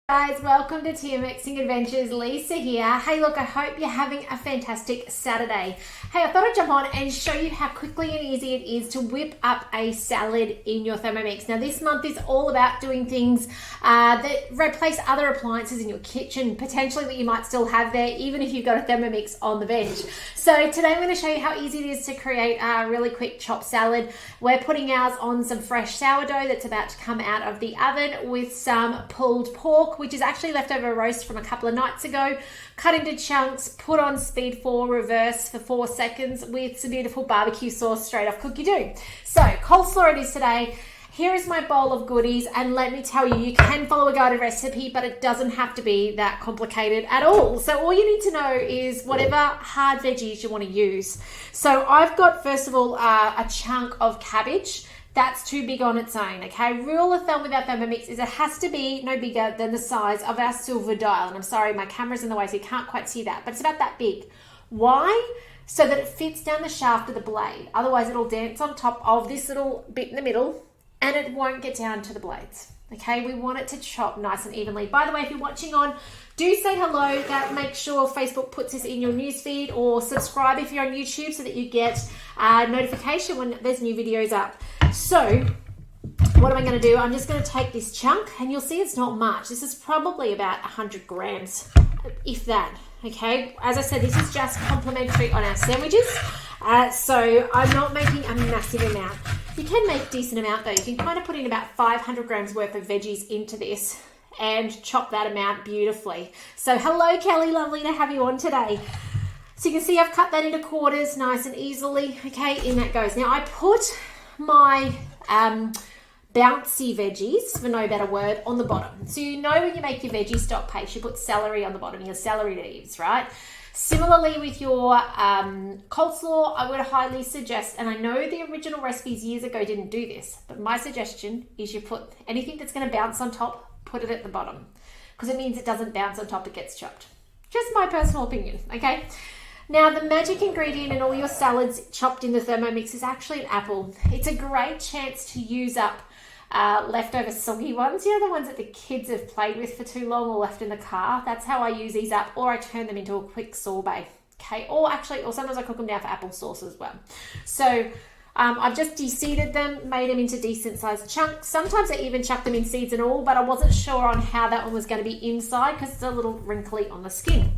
Guys, welcome to Thermomixing Adventures. Lisa here. Hey, look, I hope you're having a fantastic Saturday. Hey, I thought I'd jump on and show you how quickly and easy it is to whip up a salad in your Thermomix. Now, this month is all about doing things that replace other appliances in your kitchen, potentially that you might still have there, even if you've got a Thermomix on the bench. So today I'm going to show you how easy it is to create a really quick chopped salad. We're putting ours on some fresh sourdough that's about to come out of the oven with some pulled pork, which is actually leftover roast from a couple of nights ago, cut into chunks, put on speed 4 reverse for 4 seconds with some beautiful barbecue sauce straight off Cookie Doo. So coleslaw it is today. Here is my bowl of goodies, and let me tell you, you can follow a guided recipe, but it doesn't have to be that complicated at all. So all you need to know is whatever hard veggies you want to use. So I've got, first of all, a chunk of cabbage. That's too big on its own, okay? Rule of thumb with our Thermomix is it has to be no bigger than the size of our silver dial. And I'm sorry, my camera's in the way, so you can't quite see that, but it's about that big. Why? So that it fits down the shaft of the blade. Otherwise, it'll dance on top of this little bit in the middle, and it won't get down to the blades, okay? We want it to chop nice and evenly. By the way, if you're watching on, do say hello. That make sure Facebook puts this in your newsfeed, or subscribe if you're on YouTube so that you get a notification when there's new videos up. So what am I going to do? I'm just going to take this chunk, and you'll see it's not much. This is probably about 100 grams, if that, okay? As I said, this is just complimentary on our sandwiches, so I'm not making a massive amount. You can make a decent amount though. You can kind of put in about 500 grams worth of veggies into this and chop that amount beautifully. So hello Kelly, lovely to have you on today. So you can see I've cut that into quarters nice and easily, okay? In that goes. Now I put my bouncy veggies, for no better word, on the bottom. So you know when you make your veggie stock paste, you put celery on the bottom, your celery leaves, right? Similarly with your coleslaw, I would highly suggest, and I know the original recipes years ago didn't do this, but my suggestion is you put anything that's going to bounce on top, put it at the bottom, because it means it doesn't bounce on top, it gets chopped. Just my personal opinion, okay? Now, the magic ingredient in all your salads chopped in the Thermomix is actually an apple. It's a great chance to use up leftover soggy ones, you know, the ones that the kids have played with for too long or left in the car. That's how I use these up, or I turn them into a quick sorbet, okay? Or sometimes I cook them down for applesauce as well. So I've just de-seeded them, made them into decent sized chunks. Sometimes I even chuck them in seeds and all, but I wasn't sure on how that one was going to be inside because it's a little wrinkly on the skin.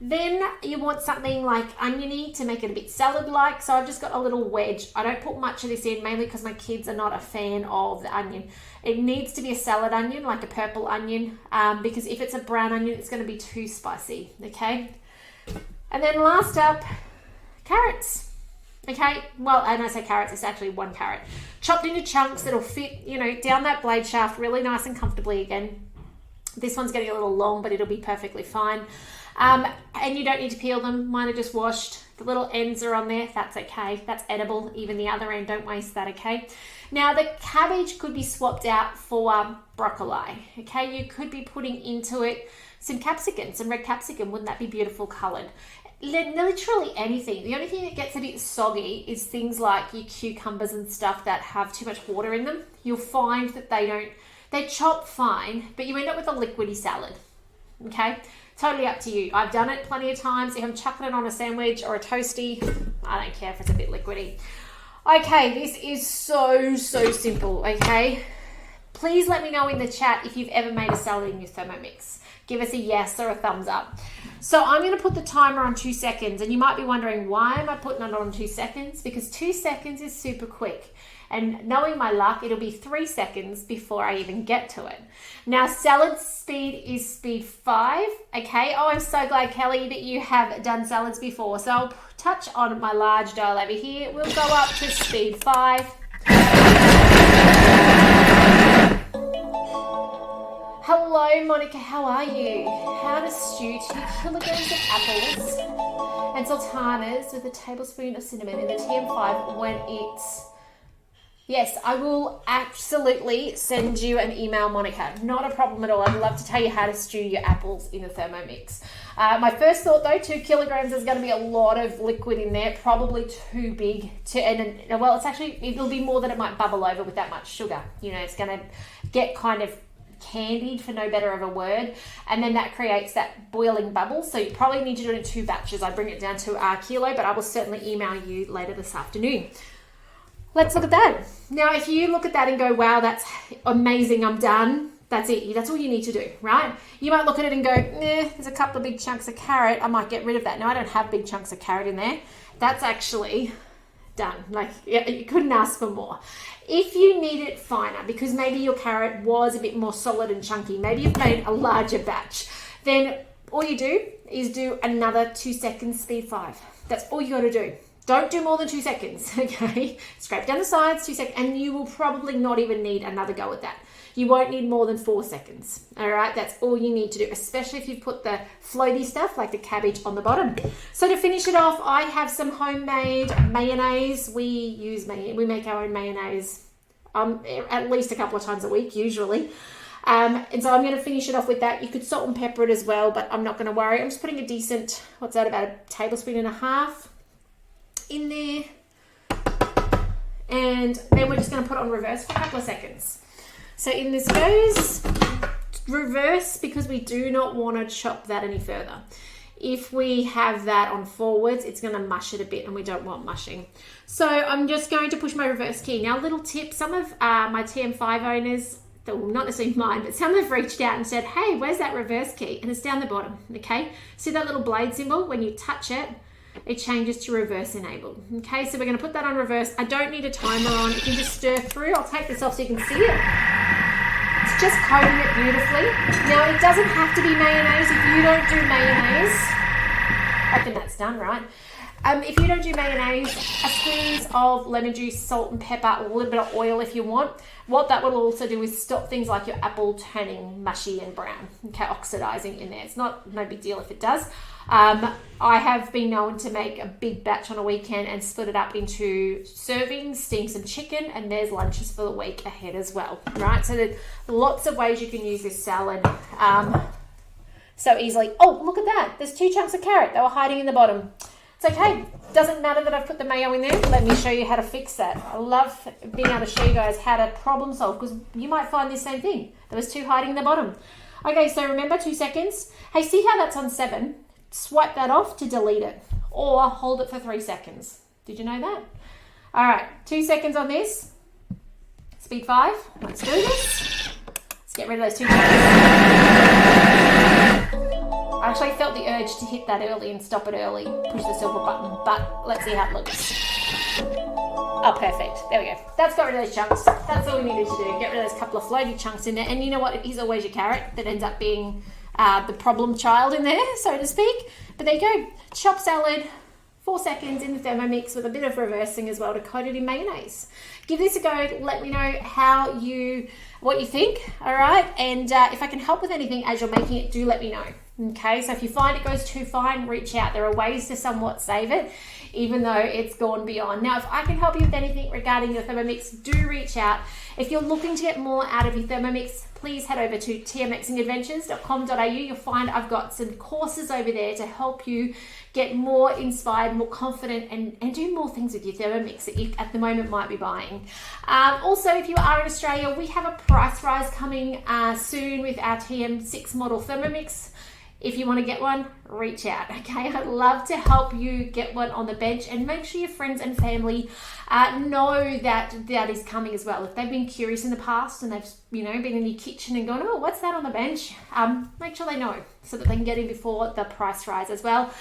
Then you want something like oniony to make it a bit salad-like. So I've just got a little wedge. I don't put much of this in, mainly because my kids are not a fan of the onion. It needs to be a salad onion, like a purple onion, because if it's a brown onion, it's going to be too spicy, okay? And then last up, carrots, okay? Well, and I say carrots, it's actually 1 carrot. Chopped into chunks that'll fit, you know, down that blade shaft really nice and comfortably again. This one's getting a little long, but it'll be perfectly fine. And you don't need to peel them. Mine are just washed. The little ends are on there. That's okay. That's edible. Even the other end, don't waste that, okay? Now, the cabbage could be swapped out for broccoli, okay? You could be putting into it some capsicum, some red capsicum. Wouldn't that be beautiful coloured? Literally anything. The only thing that gets a bit soggy is things like your cucumbers and stuff that have too much water in them. You'll find that they chop fine, but you end up with a liquidy salad, okay? Totally up to you. I've done it plenty of times. If I'm chucking it on a sandwich or a toasty, I don't care if it's a bit liquidy. Okay, this is so simple, okay? Please let me know in the chat if you've ever made a salad in your Thermomix. Give us a yes or a thumbs up. So I'm going to put the timer on 2 seconds, and you might be wondering, why am I putting it on 2 seconds? Because 2 seconds is super quick. And knowing my luck, it'll be 3 seconds before I even get to it. Now, salad speed is speed 5, okay? Oh, I'm so glad, Kelly, that you have done salads before. So I'll touch on my large dial over here. We'll go up to speed 5. Hello, Monica, how are you? How to stew 2 kilograms of apples and sultanas with a tablespoon of cinnamon in the TM5 when it's... Yes, I will absolutely send you an email, Monica. Not a problem at all. I'd love to tell you how to stew your apples in the Thermomix. My first thought though, 2 kilograms is going to be a lot of liquid in there, probably too big to, and well, it'll be more than it might bubble over with that much sugar. You know, it's going to get kind of candied, for no better of a word, and then that creates that boiling bubble. So you probably need to do it in 2 batches. I bring it down to a kilo, but I will certainly email you later this afternoon. Let's look at that. Now, if you look at that and go, wow, that's amazing, I'm done, that's it. That's all you need to do, right? You might look at it and go, there's a couple of big chunks of carrot. I might get rid of that. No, I don't have big chunks of carrot in there. That's actually done. Like, you couldn't ask for more. If you need it finer, because maybe your carrot was a bit more solid and chunky, maybe you've made a larger batch, then all you do is do another 2 seconds, speed 5. That's all you got to do. Don't do more than 2 seconds, okay? Scrape down the sides, 2 seconds, and you will probably not even need another go at that. You won't need more than 4 seconds, all right? That's all you need to do, especially if you've put the floaty stuff like the cabbage on the bottom. So to finish it off, I have some homemade mayonnaise. We make our own mayonnaise at least a couple of times a week, usually. And so I'm going to finish it off with that. You could salt and pepper it as well, but I'm not going to worry. I'm just putting a decent, what's that, about a tablespoon and a half in there. And then we're just going to put it on reverse for a couple of seconds. So in this goes, reverse, because we do not want to chop that any further. If we have that on forwards, it's going to mush it a bit, and we don't want mushing. So I'm just going to push my reverse key. Now, little tip, some of my TM5 owners, well, not necessarily mine, but some have reached out and said, hey, where's that reverse key? And it's down the bottom, okay? See that little blade symbol? When you touch it, it changes to reverse enabled. Okay, so we're going to put that on reverse. I don't need a timer on. You can just stir through. I'll take this off so you can see it. It's just coating it beautifully. Now, it doesn't have to be mayonnaise. If you don't do mayonnaise, I think that's done, right? If you don't do mayonnaise, a spoon of lemon juice, salt and pepper, a little bit of oil if you want. What that will also do is stop things like your apple turning mushy and brown, okay, oxidizing in there. It's no big deal if it does. I have been known to make a big batch on a weekend and split it up into servings, steam some chicken, and there's lunches for the week ahead as well, right? So there's lots of ways you can use this salad so easily. Oh, look at that. There's 2 chunks of carrot. They were hiding in the bottom. It's okay. Doesn't matter that I've put the mayo in there. Let me show you how to fix that. I love being able to show you guys how to problem solve, because you might find the same thing. There was 2 hiding in the bottom. Okay, so remember 2 seconds. Hey, see how that's on 7? Swipe that off to delete it, or hold it for 3 seconds. Did you know that? All right, 2 seconds on this. Speed 5. Let's do this. Let's get rid of those 2 seconds. I actually felt the urge to hit that early and stop it early, push the silver button, but let's see how it looks. Oh, perfect. There we go. That's got rid of those chunks. That's all we needed to do. Get rid of those couple of floaty chunks in there. And you know what? It is always your carrot that ends up being the problem child in there, so to speak. But there you go. Chopped salad, 4 seconds in the Thermomix with a bit of reversing as well to coat it in mayonnaise. Give this a go. Let me know what you think, all right? And if I can help with anything as you're making it, do let me know. Okay, so if you find it goes too fine, reach out. There are ways to somewhat save it, even though it's gone beyond. Now, if I can help you with anything regarding your Thermomix, do reach out. If you're looking to get more out of your Thermomix, please head over to tmxingadventures.com.au. You'll find I've got some courses over there to help you get more inspired, more confident, and do more things with your Thermomix that you at the moment might be buying. Also, if you are in Australia, we have a price rise coming soon with our TM6 model Thermomix. If you want to get one, reach out, okay? I'd love to help you get one on the bench, and make sure your friends and family know that that is coming as well. If they've been curious in the past and they've been in your kitchen and gone, oh, what's that on the bench? Make sure they know so that they can get in before the price rise as well.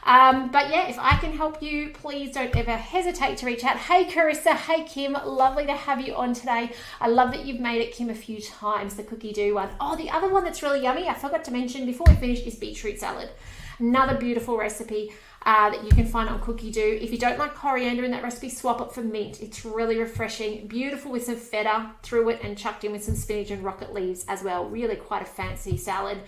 But yeah, if I can help you, please don't ever hesitate to reach out. Hey Carissa, hey Kim, lovely to have you on today. I love that you've made it, Kim, a few times, the cookie dough one. Oh, the other one that's really yummy, I forgot to mention before we finish, is beetroot salad. Another beautiful recipe that you can find on Cookie Dough. If you don't like coriander in that recipe, swap it for mint. It's really refreshing, beautiful with some feta through it, and chucked in with some spinach and rocket leaves as well. Really quite a fancy salad.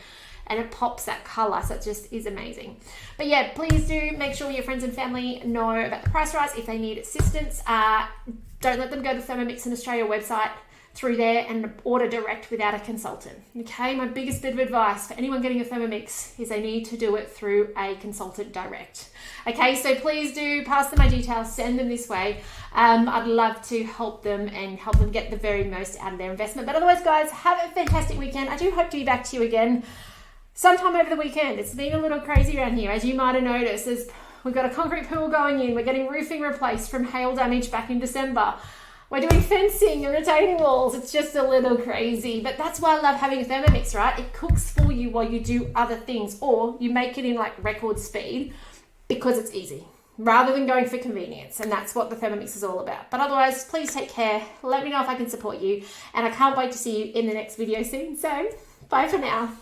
And it pops that color, so it just is amazing. But yeah, please do make sure your friends and family know about the price rise if they need assistance. Don't let them go to the Thermomix in Australia website. through there and order direct without a consultant. Okay, my biggest bit of advice for anyone getting a Thermomix is they need to do it through a consultant direct. Okay, so please do pass them my details, send them this way. I'd love to help them and help them get the very most out of their investment. But otherwise, guys, have a fantastic weekend. I do hope to be back to you again sometime over the weekend. It's been a little crazy around here, as you might have noticed. We've got a concrete pool going in. We're getting roofing replaced from hail damage back in December. We're doing fencing and retaining walls. It's just a little crazy, but that's why I love having a Thermomix, right? It cooks for you while you do other things, or you make it in like record speed because it's easy, rather than going for convenience. And that's what the Thermomix is all about. But otherwise, please take care. Let me know if I can support you. And I can't wait to see you in the next video soon. So bye for now.